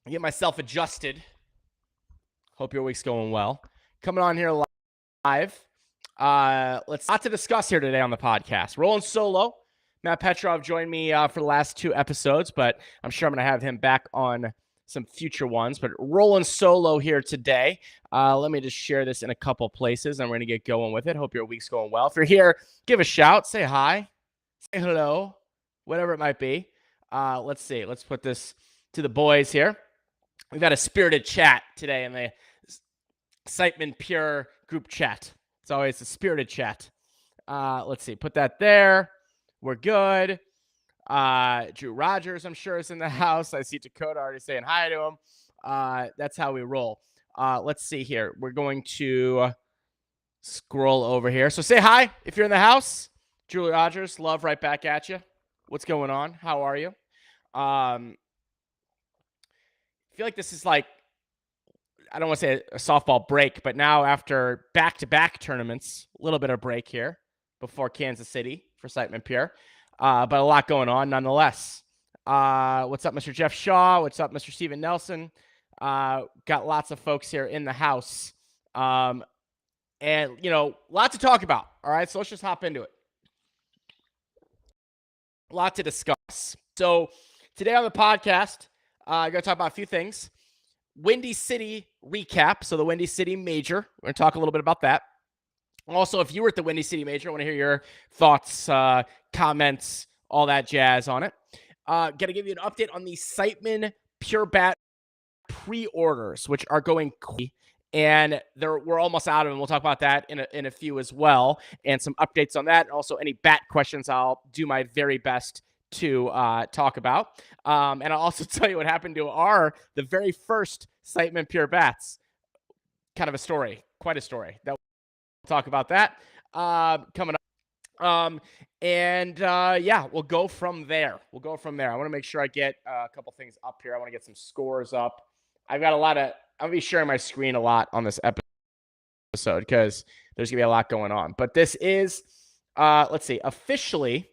Get myself adjusted. Hope your week's going well. Coming on here live. Let's lot to discuss here today on the podcast. Rolling solo. Matt Petrov joined me for the last 2 episodes, but I'm sure I'm going to have him back on some future ones. But rolling solo here today. Let me just share this in a couple places, and we're going to get going with it. Hope your week's going well. If you're here, give a shout. Say hi. Say hello. Whatever it might be. Let's see. Let's put this to the boys here. We've got a spirited chat today in the Siteman Pure group chat. It's always a spirited chat. Let's see. Put that there. We're good. Drew Rogers, I'm sure, is in the house. I see Dakota already saying hi to him. That's how we roll. Let's see here. We're going to scroll over here. So say hi if you're in the house. Drew Rogers, love right back at you. What's going on? How are you? I feel like this is like, I don't want to say a softball break, but now after back-to-back tournaments, a little bit of break here before Kansas City for Siteman Pure, but a lot going on nonetheless. What's up, Mr. Jeff Shaw? What's up, Mr. Steven Nelson? Got lots of folks here in the house, and, you know, a lot to talk about, all right? So let's just hop into it. A lot to discuss. So today on the podcast, I'm going to talk about a few things. Windy City recap. So the Windy City Major. We're going to talk a little bit about that. Also, if you were at the Windy City Major, I want to hear your thoughts, comments, all that jazz on it. Got to give you an update on the Siteman Pure Bat pre-orders, which are going quickly. And we're almost out of them. We'll talk about that in a few as well, and some updates on that. And also any bat questions I'll do my very best to talk about. And I'll also tell you what happened to the very first Siteman Pure Bats. Kind of a story, quite a story. We'll talk about that coming up. Yeah, we'll go from there. I want to make sure I get a couple things up here. I want to get some scores up. I've got I'm going to be sharing my screen a lot on this episode because there's going to be a lot going on. But this is, let's see, officially,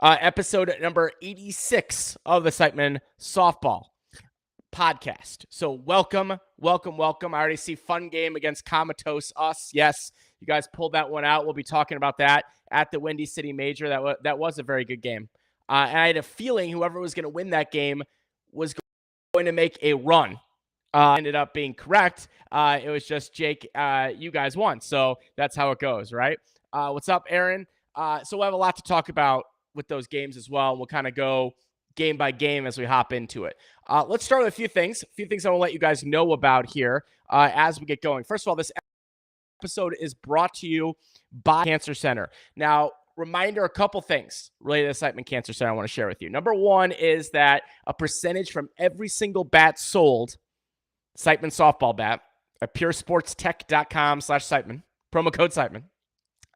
episode number 86 of the Siteman Softball podcast. So welcome. I already see fun game against Comatose Us. Yes, you guys pulled that one out. We'll be talking about that at the Windy City Major. That was a very good game. And I had a feeling whoever was going to win that game was going to make a run. Ended up being correct. It was just Jake. You guys won. So that's how it goes, right? What's up, Aaron? So we'll have a lot to talk about with those games as well. We'll kind of go game by game as we hop into it. Let's start with a few things I will let you guys know about here as we get going. First of all, this episode is brought to you by Cancer Center. Now, reminder, a couple things related to Siteman Cancer Center I want to share with you. Number one is that a percentage from every single bat sold, Siteman softball bat, at puresportstech.com/Siteman, promo code Siteman.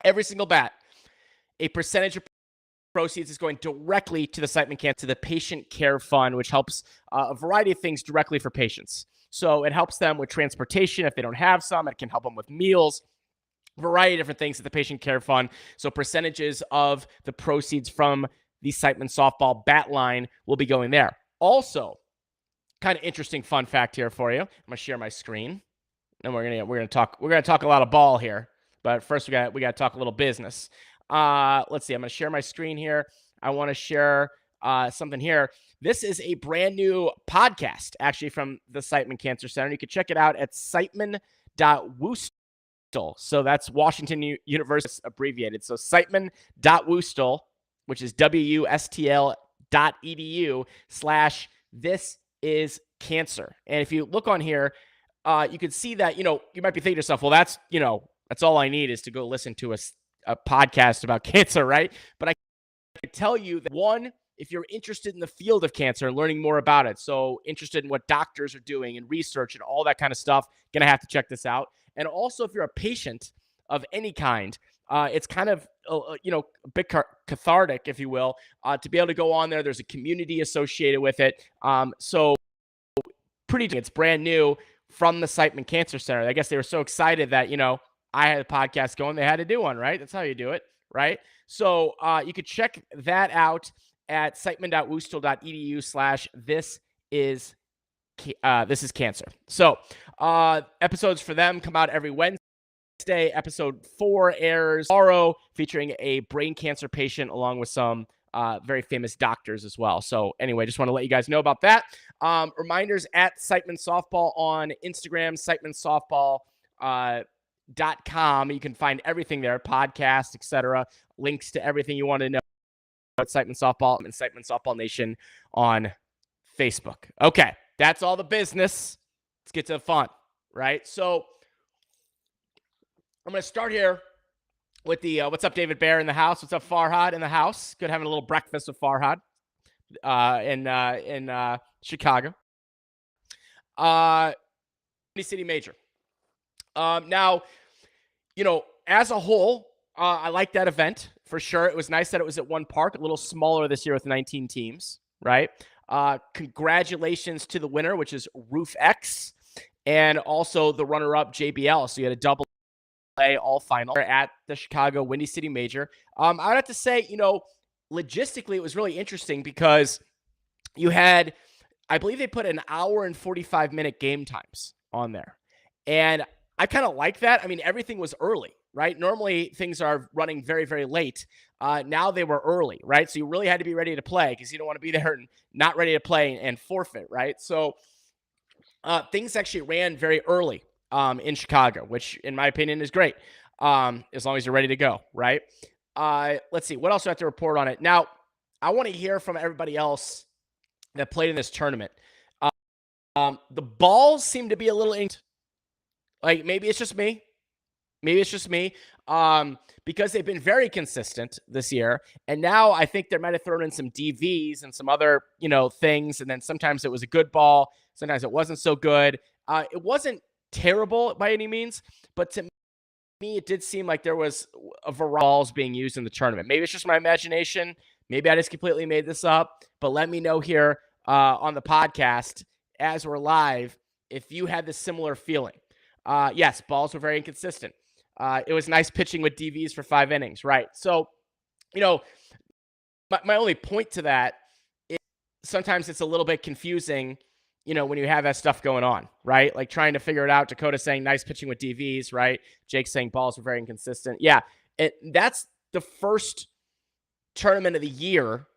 Every single bat, a percentage of proceeds is going directly to the Siteman Cancer, to the Patient Care Fund, which helps a variety of things directly for patients. So it helps them with transportation if they don't have some. It can help them with meals, a variety of different things at the Patient Care Fund. So percentages of the proceeds from the Siteman softball bat line will be going there. Also, kind of interesting fun fact here for you. I'm gonna share my screen, and we're gonna talk a lot of ball here. But first, we got to talk a little business. Let's see. I'm gonna share my screen here. I want to share something here. This is a brand new podcast, actually, from the Siteman Cancer Center. You can check it out at siteman.woostel. So that's Washington University abbreviated. So siteman.woostel, which is WUSTL.edu/this is cancer. And if you look on here, you can see that, you might be thinking to yourself, well, that's all I need is to go listen to a podcast about cancer, right? But I can tell you that, one, if you're interested in the field of cancer and learning more about it, so interested in what doctors are doing and research and all that kind of stuff, going to have to check this out. And also, if you're a patient of any kind, it's kind of, a bit cathartic, if you will, to be able to go on there. There's a community associated with it. So it's brand new from the Siteman Cancer Center. I guess they were so excited that, I had a podcast going, they had to do one, right? That's how you do it, right? So you could check that out at siteman.woostel.edu/this is this is cancer. So episodes for them come out every Wednesday. Episode 4 airs tomorrow, featuring a brain cancer patient along with some very famous doctors as well. So anyway, just want to let you guys know about that. Reminders at Siteman Softball on Instagram, SitemanSoftball.com. You can find everything there, podcasts, etc. Links to everything you want to know at Siteman Softball and Siteman Softball Nation on Facebook. Okay, that's all the business. Let's get to the fun, right? So I'm going to start here with the what's up, David Bear in the house. What's up, Farhad in the house? Good having a little breakfast with Farhad in Chicago. City Major. Now, as a whole, I like that event for sure. It was nice that it was at one park, a little smaller this year with 19 teams, right? Congratulations to the winner, which is Roof X, and also the runner-up JBL. So you had a double all final at the Chicago Windy City Major. I would have to say, logistically, it was really interesting because you had, I believe they put an hour and 45-minute game times on there. And I kind of like that. I mean, everything was early, right? Normally, things are running very, very late. Now they were early, right? So you really had to be ready to play because you don't want to be there and not ready to play and forfeit, right? So things actually ran very early in Chicago, which in my opinion is great, as long as you're ready to go, right? Let's see. What else do I have to report on it? Now, I want to hear from everybody else that played in this tournament. The balls seem to be a little inked. Like, maybe it's just me. Because they've been very consistent this year. And now I think they might have thrown in some DVs and some other, things. And then sometimes it was a good ball. Sometimes it wasn't so good. It wasn't terrible by any means, but to me, it did seem like there was a variety of balls being used in the tournament. Maybe it's just my imagination. Maybe I just completely made this up, but let me know here on the podcast as we're live if you had this similar feeling. Yes, balls were very inconsistent. It was nice pitching with DVs for 5 innings, right? So, my only point to that is sometimes it's a little bit confusing, when you have that stuff going on, right? Like trying to figure it out. Dakota saying nice pitching with DVs, right? Jake saying balls were very inconsistent. Yeah, that's the first tournament of the year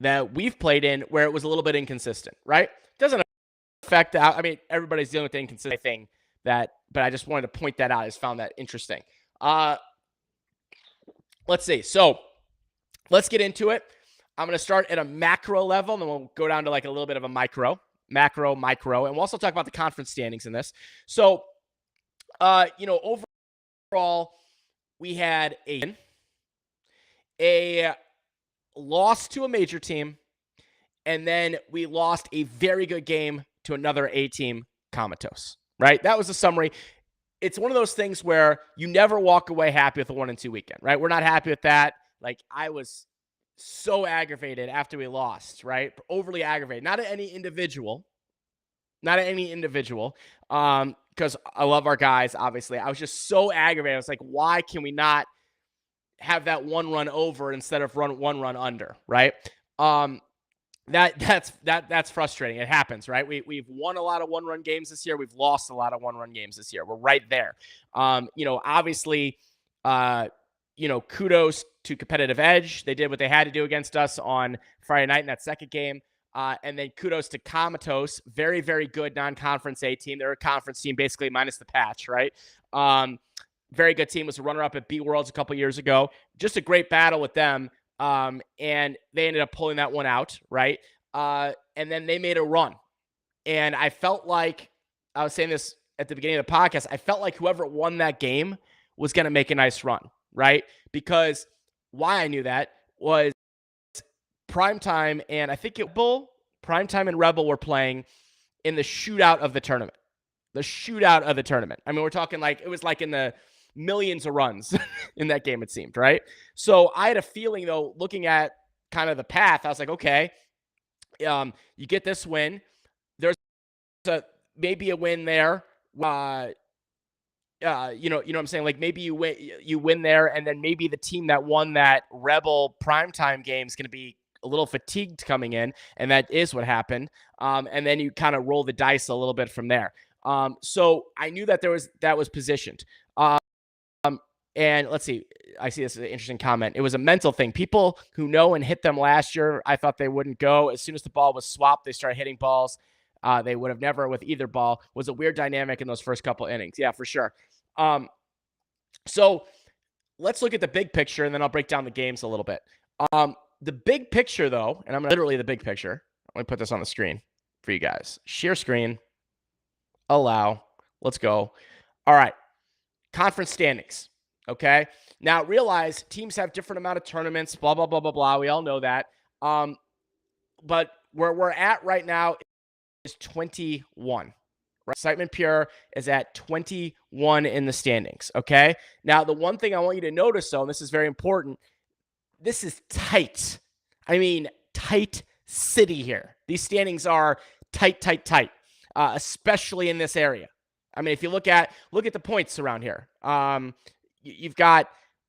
that we've played in where it was a little bit inconsistent, right? Doesn't affect that. I mean, everybody's dealing with the inconsistent thing but I just wanted to point that out. I just found that interesting. Let's see. So let's get into it. I'm going to start at a macro level, and then we'll go down to like a little bit of a macro, and we'll also talk about the conference standings in this. So, overall, we had a loss to a major team, and then we lost a very good game to another A team, Comatose, right? That was the summary. It's one of those things where you never walk away happy with a 1-2 weekend, right? We're not happy with that. Like, I was so aggravated after we lost, right? Overly aggravated. Not at any individual, because I love our guys, obviously. I was just so aggravated. I was like, why can we not have that one run over instead of one run under, right? That's frustrating. It happens, right? We've won a lot of one-run games this year. We've lost a lot of one-run games this year. We're right there. Obviously, kudos to Competitive Edge. They did what they had to do against us on Friday night in that second game. And then kudos to Comatose. Very, very good non-conference A team. They're a conference team, basically, minus the patch, right? Very good team. Was a runner-up at B-Worlds a couple years ago. Just a great battle with them. And they ended up pulling that one out, right? And then they made a run. And I felt like, I was saying this at the beginning of the podcast, I felt like whoever won that game was going to make a nice run, right? Because why I knew that was Primetime and I think Primetime and Rebel were playing in the shootout of the tournament. I mean, we're talking like, it was like in the millions of runs in that game, it seemed, right? So I had a feeling, though, looking at kind of the path, I was like, okay, you get this win. There's maybe a win there. You know what I'm saying? Like maybe you win there, and then maybe the team that won that Rebel Primetime game is going to be a little fatigued coming in, and that is what happened. And then you kind of roll the dice a little bit from there. So I knew that that was positioned. And let's see, I see this as an interesting comment. It was a mental thing. People who know and hit them last year, I thought they wouldn't go. As soon as the ball was swapped, they started hitting balls. They would have never with either ball. Was a weird dynamic in those first couple innings. Yeah, for sure. So let's look at the big picture, and then I'll break down the games a little bit. The big picture, though, and I'm literally the big picture. Let me put this on the screen for you guys. Share screen. Allow. Let's go. All right. Conference standings. Okay. Now realize teams have different amount of tournaments, blah, blah, blah, blah, blah. We all know that. But where we're at right now is 21. Right? Siteman Pure is at 21 in the standings. Okay. Now, the one thing I want you to notice, though, and this is very important, this is tight. I mean, tight city here. These standings are tight, tight, tight, especially in this area. I mean, if you look at the points around here. You've got,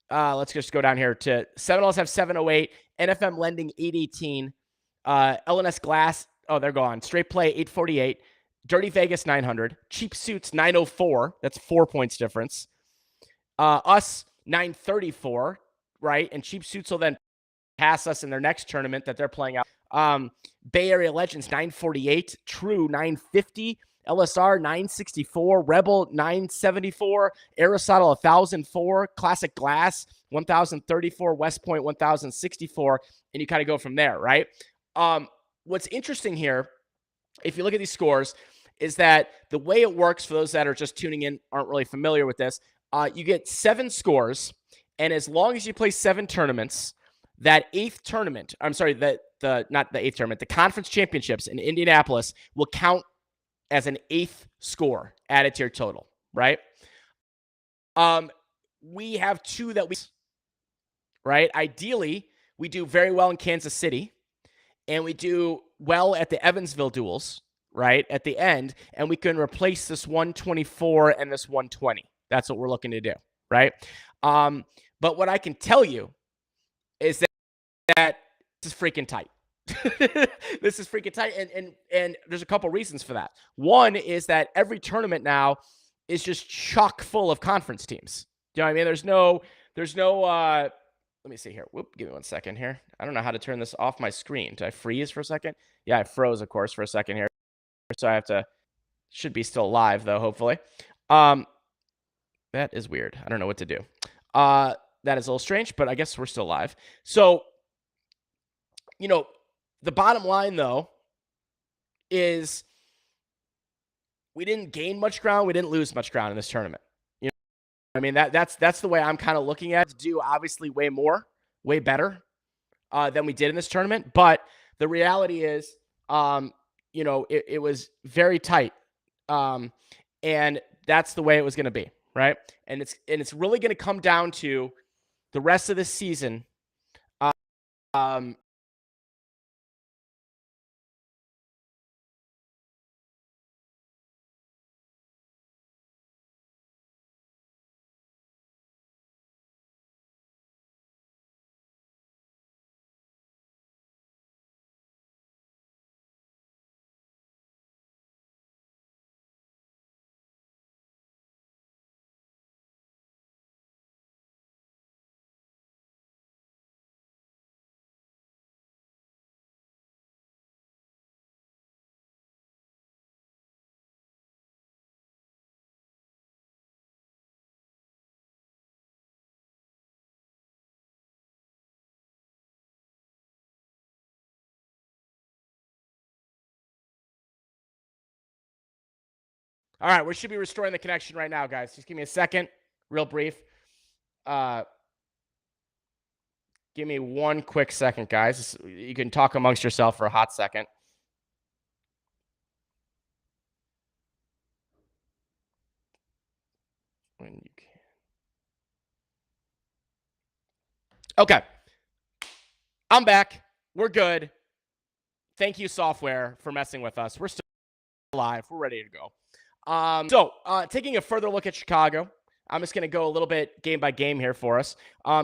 let's just go down here to 7Ls have 708, NFM Lending 818, LNS Glass, oh, they're gone. Straight Play 848, Dirty Vegas 900, Cheap Suits 904, that's 4 points difference. Us 934, right? And Cheap Suits will then pass us in their next tournament that they're playing out. Bay Area Legends 948, True 950, LSR 964, Rebel 974, Aristotle 1004, Classic Glass 1034, West Point 1064, and you kind of go from there, right? What's interesting here, if you look at these scores, is that the way it works for those that are just tuning in, aren't really familiar with this, you get 7 scores, and as long as you play 7 tournaments, that 8th tournament, I'm sorry, not the 8th tournament, the conference championships in Indianapolis will count as an 8th score added to your total, right? We have 2 that we, right? Ideally, we do very well in Kansas City, and we do well at the Evansville duels, right, at the end, and we can replace this 124 and this 120. That's what we're looking to do, right? But what I can tell you is that this is freaking tight. This is freaking tight, and there's a couple reasons for that. One is that every tournament now is just chock full of conference teams. Do you know what I mean? There's no let me see here. Whoop, give me 1 second here. I don't know how to turn this off my screen. Did I freeze for a second? Yeah, I froze, of course, for a second here. So I have to, should be still live though, hopefully. That is weird. I don't know what to do. That is a little strange, but I guess we're still live. So, you know, the bottom line, though, is we didn't gain much ground. We didn't lose much ground in this tournament. You know, I mean, that's the way I'm kind of looking at it. To do obviously way more, way better than we did in this tournament. But the reality is, you know, it was very tight, and that's the way it was going to be, right? And it's really going to come down to the rest of the season. All right, we should be restoring the connection right now, guys. Just give me a second, real brief. Give me 1 quick second, guys. You can talk amongst yourself for a hot second. When you can. Okay. I'm back. We're good. Thank you, software, for messing with us. We're still live. We're ready to go. So taking a further look at Chicago, I'm just going to go a little bit game by game here for us.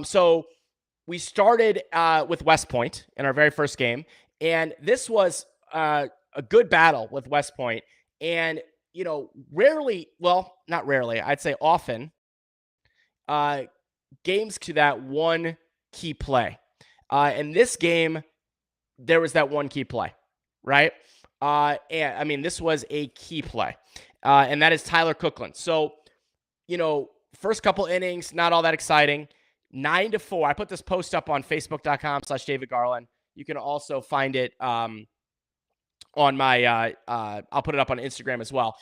So we started with West Point in our very first game, and this was a good battle with West Point. And rarely, well, not rarely, I'd say often, games to that one key play. In this game, there was that one key play, right? And I mean, this was a key play, and that is Tyler Cookland. So, first couple innings, not all that exciting. 9-4. I put this post up on Facebook.com/David Garland. You can also find it on my, I'll put it up on Instagram as well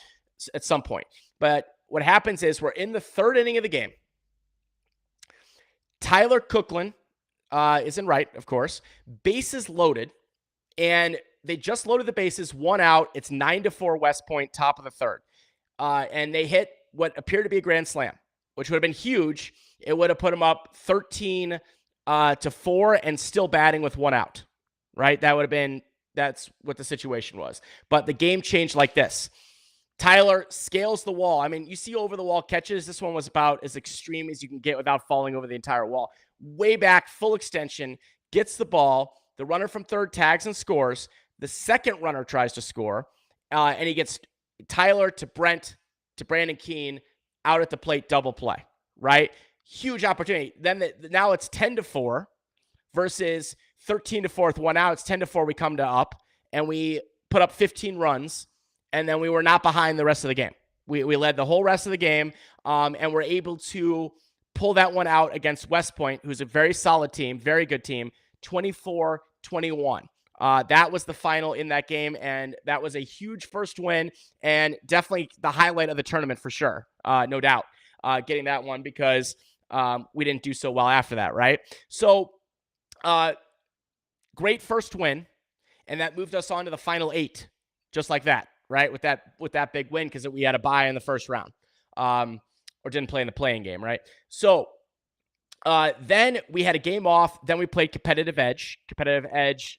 at some point. But what happens is we're in the third inning of the game. Tyler Cookland is in right, of course. Bases loaded, and they just loaded the bases, 1 out. It's 9-4 West Point, top of the third. And they hit what appeared to be a grand slam, which would have been huge. It would have put them up 13-4 and still batting with 1 out, right? That's what the situation was. But the game changed like this. Tyler scales the wall. I mean, you see over the wall catches. This one was about as extreme as you can get without falling over the entire wall. Way back, full extension, gets the ball. The runner from third tags and scores. The second runner tries to score, and he gets Tyler to Brandon Keene out at the plate, double play, right? Huge opportunity. Then now it's 10-4 versus 13-4 with 1 out. It's 10-4. We come to up, and we put up 15 runs. And then we were not behind the rest of the game. We led the whole rest of the game, and we're able to pull that one out against West Point, who's a very solid team, very good team, 24-21. That was the final in that game, and that was a huge first win and definitely the highlight of the tournament for sure, no doubt, getting that one because we didn't do so well after that, right? So great first win, and that moved us on to the final 8, just like that. Right, with that big win because we had a bye in the first round, or didn't play in the playing game, right? So then we had a game off. Then we played Competitive Edge. Competitive Edge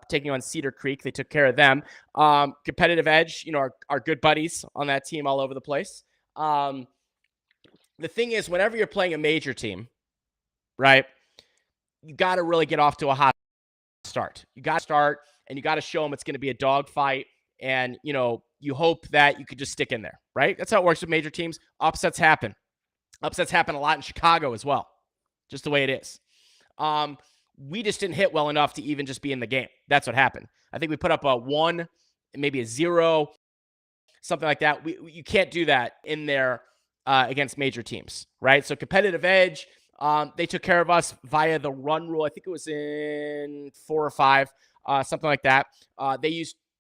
taking on Cedar Creek. They took care of them. Competitive Edge, our good buddies on that team all over the place. The thing is, whenever you're playing a major team, right, you got to really get off to a hot start. You got to start, and you got to show them it's going to be a dogfight. And, you hope that you could just stick in there, right? That's how it works with major teams. Upsets happen. Upsets happen a lot in Chicago as well, just the way it is. We just didn't hit well enough to even just be in the game. That's what happened. I think we put up a 1, maybe a 0, something like that. You can't do that in there against major teams, right? So Competitive Edge, they took care of us via the run rule. I think it was in 4 or 5, something like that. They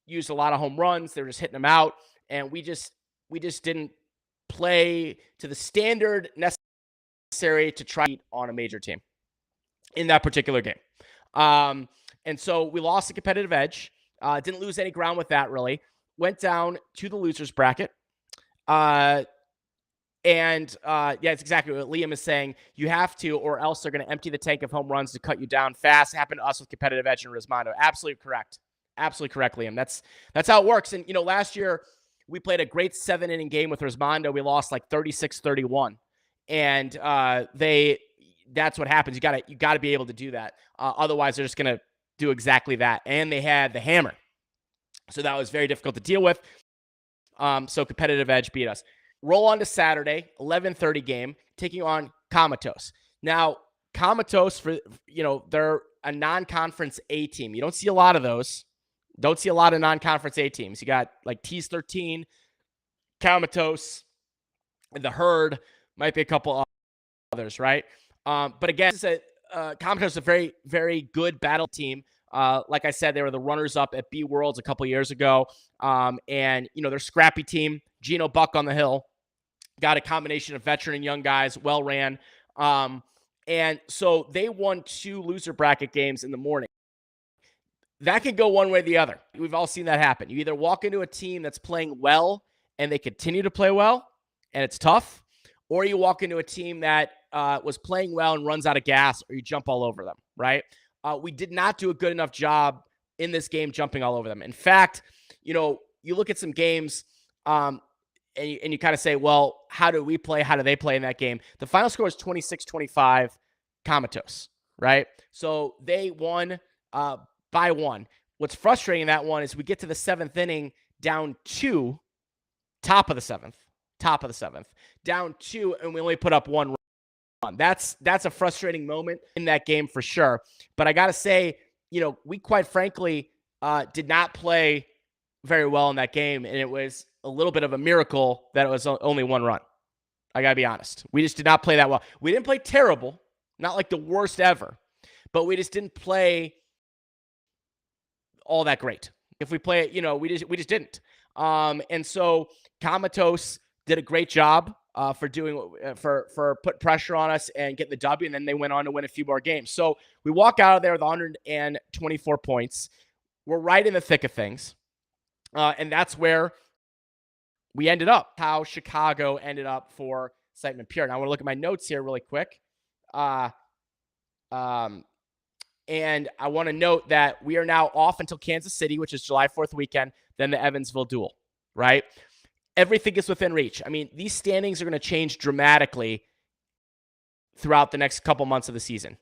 used a lot of home runs. They were just hitting them out, and we just didn't play to the standard necessary to try on a major team in that particular game. And so we lost the Competitive Edge. Didn't lose any ground with that, really. Went down to the losers bracket. Yeah, it's exactly what Liam is saying. You have to, or else they're going to empty the tank of home runs to cut you down fast. It happened to us with Competitive Edge and Rismondo. Absolutely correct. Absolutely correct, Liam. That's how it works. And, last year we played a great 7-inning game with Rismondo. We lost like 36-31. And that's what happens. You got to be able to do that. Otherwise, they're just going to do exactly that. And they had the hammer. So that was very difficult to deal with. So Competitive Edge beat us. Roll on to Saturday, 11:30 game, taking on Comatose. Now, Comatose, they're a non-conference A team. You don't see a lot of those. Don't see a lot of non-conference A teams. You got like T's 13, Comatose, and the Herd, might be a couple others, right? But again, Comatose is a very, very good battle team. Like I said, they were the runners-up at B Worlds a couple years ago. And, they're a scrappy team. Gino Buck on the hill. Got a combination of veteran and young guys, well ran. And so they won 2 loser bracket games in the morning. That could go one way or the other. We've all seen that happen. You either walk into a team that's playing well and they continue to play well and it's tough, or you walk into a team that was playing well and runs out of gas, or you jump all over them, right? We did not do a good enough job in this game jumping all over them. In fact, you look at some games and you kind of say, well, how do we play? How do they play in that game? The final score is 26-25 Comatose, right? So they won by 1. What's frustrating in that one is we get to the 7th inning down 2, top of the 7th, down 2, and we only put up 1 run. That's a frustrating moment in that game for sure. But I got to say, we quite frankly did not play very well in that game, and it was a little bit of a miracle that it was only 1 run. I got to be honest. We just did not play that well. We didn't play terrible, not like the worst ever, but we just didn't play all that great. If we play it, we just didn't. And so Comatose did a great job for put pressure on us and getting the W, and then they went on to win a few more games. So we walk out of there with 124 points. We're right in the thick of things, and that's where we ended up. How Chicago ended up for Siteman Pure. Now I want to look at my notes here really quick. And I want to note that we are now off until Kansas City, which is July 4th weekend, then the Evansville duel, right? Everything is within reach. I memean, these standings are going to change dramatically throughout the next couple months of the season.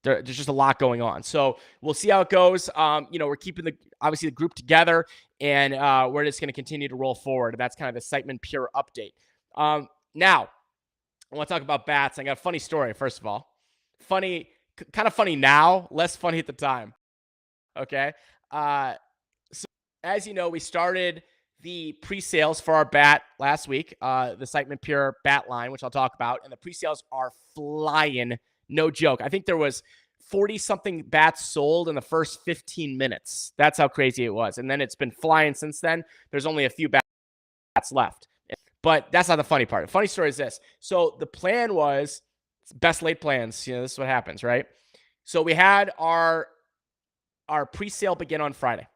There's just a lot going on. So we'll see how it goes. We're keeping the group together, and we're just going to continue to roll forward. That's kind of the Siteman Pure update. Now, I want to talk about bats. I got a funny story, first of all. Kind of funny now, less funny at the time. Okay. So as you know, we started the pre-sales for our bat last week, the Siteman Pure bat line, which I'll talk about. And the pre-sales are flying. No joke. I think there was 40-something bats sold in the first 15 minutes. That's how crazy it was. And then it's been flying since then. There's only a few bats left. But that's not the funny part. The funny story is this. So the plan was, best laid plans. This is what happens, right? So we had our pre-sale begin on Friday,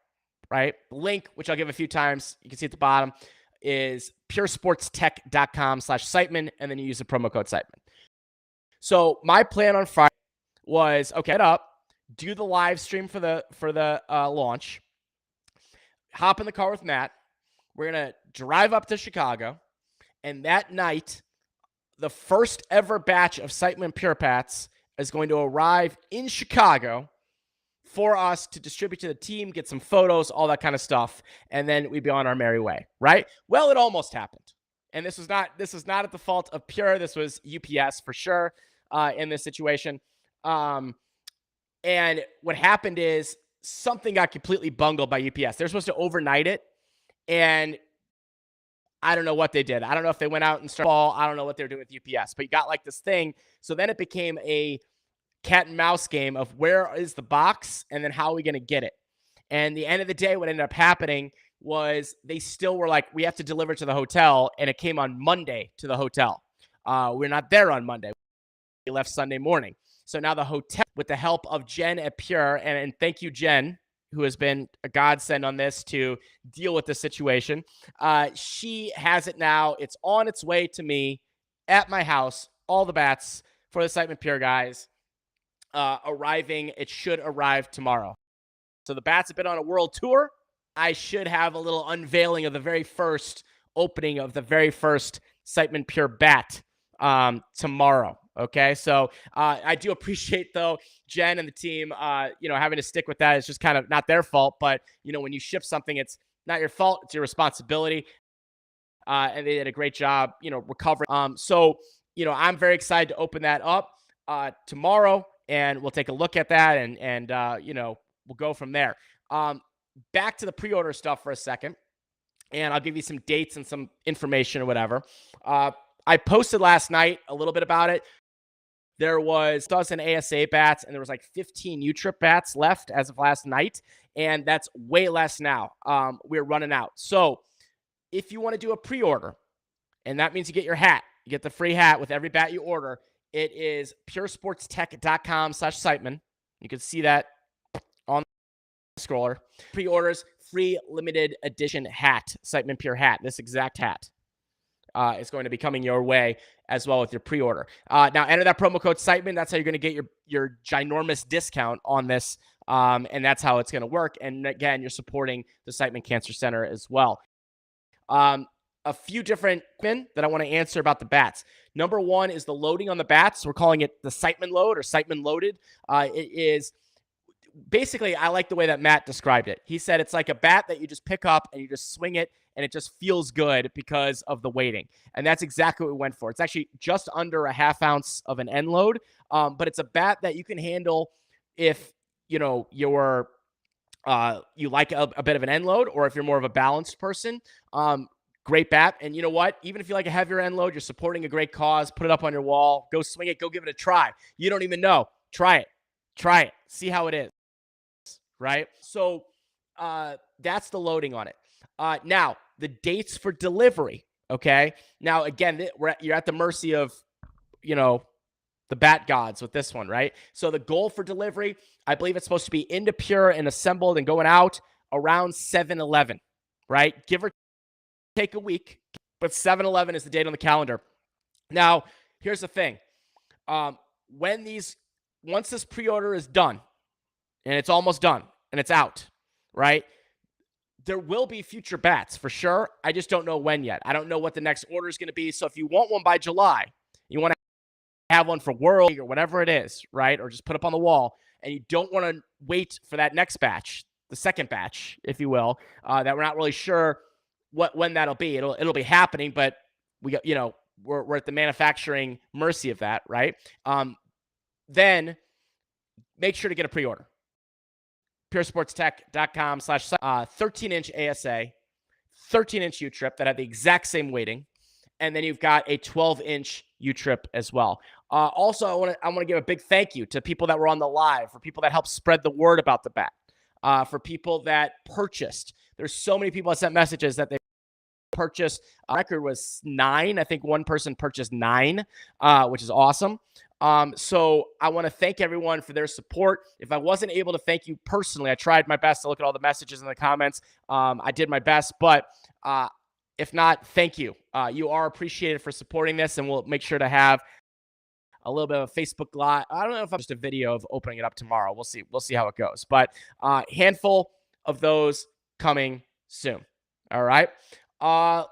right? The link, which I'll give a few times, you can see at the bottom, is puresportstech.com/Siteman, and then you use the promo code Siteman. So my plan on Friday was, okay, get up, do the live stream for the launch, hop in the car with Matt. We're going to drive up to Chicago, and that night, the first ever batch of Siteman Pure Pats is going to arrive in Chicago for us to distribute to the team, get some photos, all that kind of stuff, and then we'd be on our merry way, right? Well, it almost happened. And this was not at the fault of Pure. This was UPS for sure in this situation. And what happened is something got completely bungled by UPS. They're supposed to overnight it, and I don't know what they did. I don't know if they went out and started ball. I don't know what they're doing with UPS, but you got like this thing. So then it became a cat and mouse game of where is the box and then how are we going to get it? And the end of the day, what ended up happening was they still were like, we have to deliver to the hotel. And it came on Monday to the hotel. We're not there on Monday. We left Sunday morning. So now the hotel, with the help of Jen at Pure, and thank you, Jen, who has been a godsend on this to deal with the situation. She has it now. It's on its way to me at my house. All the bats for the Siteman Pure guys arriving. It should arrive tomorrow. So the bats have been on a world tour. I should have a little unveiling of the very first opening of the very first Siteman Pure bat tomorrow. Okay, so I do appreciate, though, Jen and the team, having to stick with that. It's just kind of not their fault, but, when you ship something, it's not your fault. It's your responsibility. And they did a great job, recovering. So, I'm very excited to open that up tomorrow, and we'll take a look at that, and we'll go from there. Back to the pre-order stuff for a second, and I'll give you some dates and some information or whatever. I posted last night a little bit about it. There was 1,000 ASA bats, and there was like 15 U-Trip bats left as of last night, and that's way less now. We're running out. So if you want to do a pre-order, and that means you get your hat, you get the free hat with every bat you order, it is puresportstech.com/Siteman. You can see that on the scroller. Pre-orders, free limited edition hat, Siteman Pure hat, this exact hat. Is going to be coming your way as well with your pre-order. Now, enter that promo code Siteman. That's how you're going to get your ginormous discount on this, and that's how it's going to work. And again, you're supporting the Siteman Cancer Center as well. a few different that I want to answer about the bats. Number one is the loading on the bats. We're calling it the Siteman load or Siteman loaded. It is basically, I like the way that Matt described it. He said it's like a bat that you just pick up and you just swing it, and it just feels good because of the weighting. And that's exactly what we went for. It's actually just under a half ounce of an end load, but it's a bat that you can handle if you're you like a bit of an end load, or if you're more of a balanced person. Great bat. And you know what? Even if you like a heavier end load, you're supporting a great cause, put it up on your wall, go swing it, go give it a try. You don't even know. Try it. See how it is. Right? So that's the loading on it. Now, the dates for delivery. Okay. Now, again, you're at the mercy of, the bat gods with this one, right? So the goal for delivery, I believe it's supposed to be into Pure and assembled and going out around 7/11, right? Give or take a week, but 7/11 is the date on the calendar. Now, here's the thing. Once this pre-order is done, and it's almost done, and it's out, right? There will be future bats for sure. I just don't know when yet. I don't know what the next order is going to be. So if you want one by July, you want to have one for World or whatever it is, right? Or just put up on the wall, and you don't want to wait for that next batch, the second batch, if you will, that we're not really sure when that'll be. It'll be happening, but we're at the manufacturing mercy of that, right? Then make sure to get a pre-order. puresportstech.com/ 13-inch ASA, 13-inch U-Trip that have the exact same weighting. And then you've got a 12-inch U-Trip as well. Also, I want to give a big thank you to people that were on the live, for people that helped spread the word about the bat, for people that purchased. There's so many people that sent messages that they purchased. Record was 9. I think one person purchased 9, which is awesome. So I want to thank everyone for their support. If I wasn't able to thank you personally, I tried my best to look at all the messages in the comments. I did my best, but if not, thank you. You are appreciated for supporting this, and we'll make sure to have a little bit of a Facebook Live. I don't know if I'm just a video of opening it up tomorrow. We'll see. We'll see how it goes. But handful of those coming soon. All right.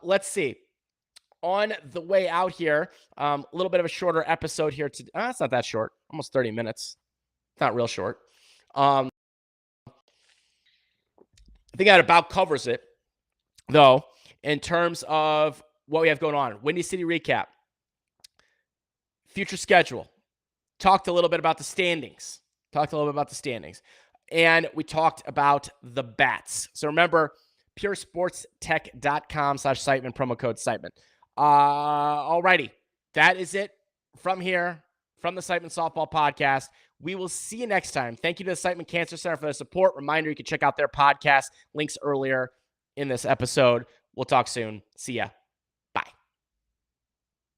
Let's see. On the way out here, a little bit of a shorter episode here. It's not that short. Almost 30 minutes. It's not real short. I think that about covers it, though, in terms of what we have going on. Windy City recap. Future schedule. Talked a little bit about the standings. And we talked about the bats. So remember, puresportstech.com/Siteman, promo code Siteman. Alrighty. That is it from here, from the Siteman Softball Podcast. We will see you next time. Thank you to the Siteman Cancer Center for the support. Reminder, you can check out their podcast. Links earlier in this episode. We'll talk soon. See ya.